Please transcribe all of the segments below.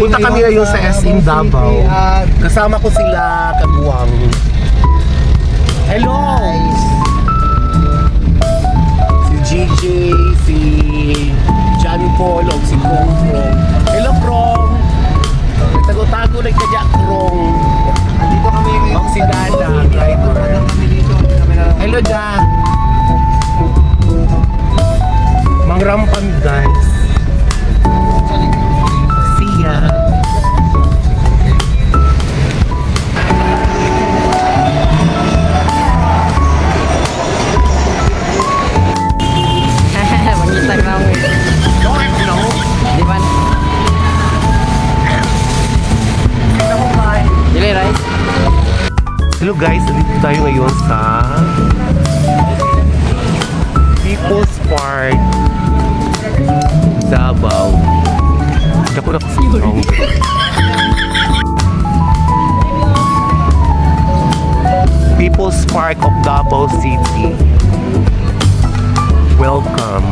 Punta kami ngayon sa SM Davao. Kasama ko sila Kagwang. Hello! Si GJ, si John Paul, o si Krong Krong. Hello Krong! Tago-tago na kaya Krong. Dito kami ngayon. O si Dada, driver. Hello Da! Mangrampan guys. See ya! Mangitag na ako. Di ba? Dili, right? Hello guys, dito tayo ngayon sa People's Park Davao. Ako na kasi wrong. People's Park of Davao City. Welcome.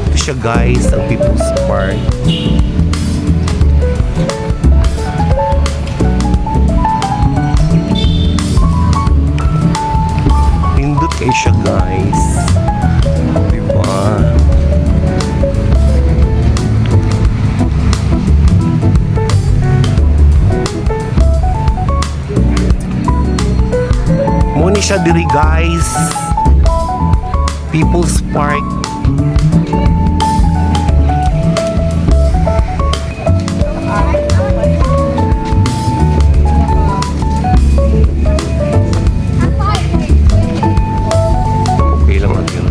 Ito siya guys, ang People's Park. Pindot kayo siya guys. Diba? Muni siya diri guys. People's Park. Okay lang natin.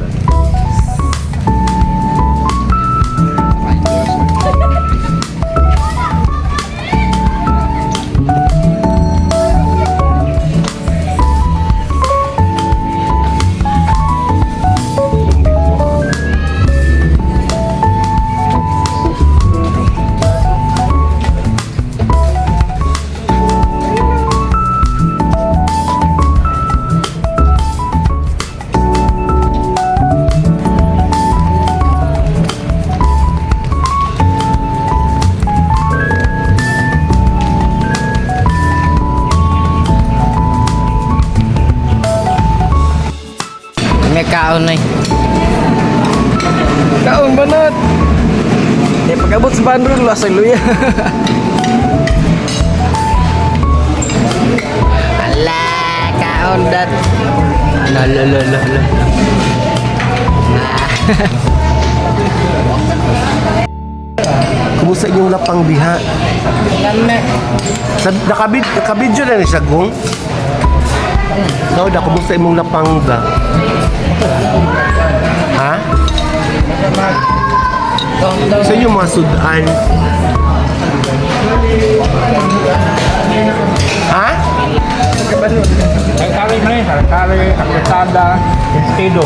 May kaon na eh. Kaon banat. Eh pag-abot sa bandrol, lasay luya. Ala, kaon dat. Lalalala. Kumusta inyong lapang diha? Nakabidyo na ni siya, Gong? Ikaw da, kumusta imong lapang da? Ha? Sa inyo mga sudan? Ha? Kali ini, kali apretada, estido.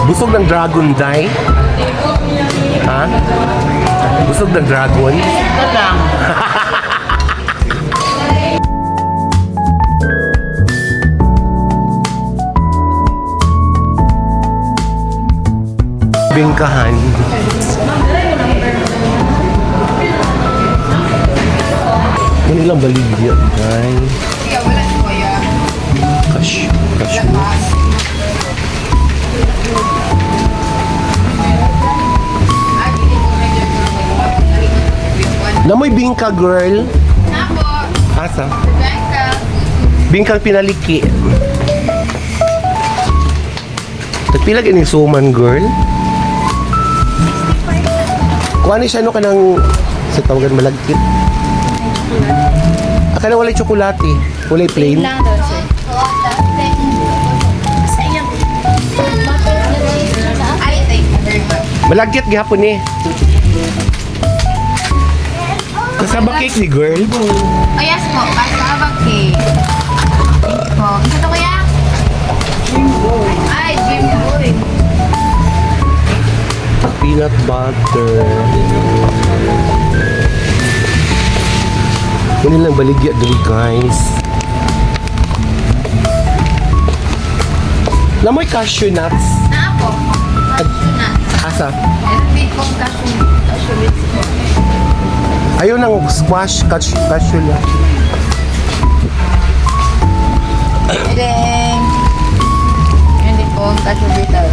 Busog ng dragon dye? Ha? Busog ng dragon? Ito lang. Bingkahan. Kanilang baligya, guys. Cashew. Namoy bingka, girl. Asa? Bingkang pinaliki. Tagpilag ini suman, girl. Kung ano siya, ano ka ng sa tawagan malagkit. Akala walay tsokolate. Walay plain. Lang daw sir. Ay, thank you very much. Malagkit gihapon ni. Kasaba cake ni girl. Oh, yes po. Kasabag cake. Thank you po. Isa to kaya? Ay, Jimboy. Peanut butter. Kanilang baligya dun, guys. Namoy cashew nuts. Na po. isa. Hindi po kasi. Ayun ang squash, cashew lang. Ding. Hindi po kasi bitter.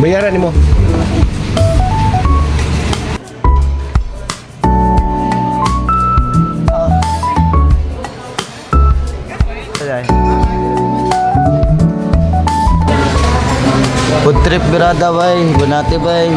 Bayaran ni mo. Food trip birada bay, bunati bay.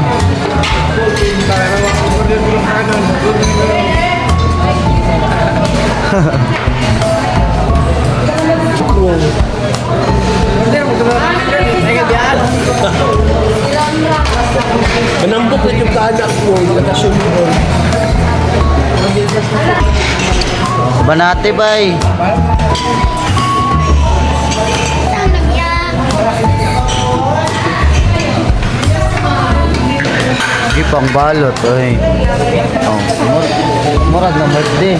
Manambok na yung kaanak mo, nakasyon mo. Banati bay. Di pang balot oy. Oh, murag na birthday.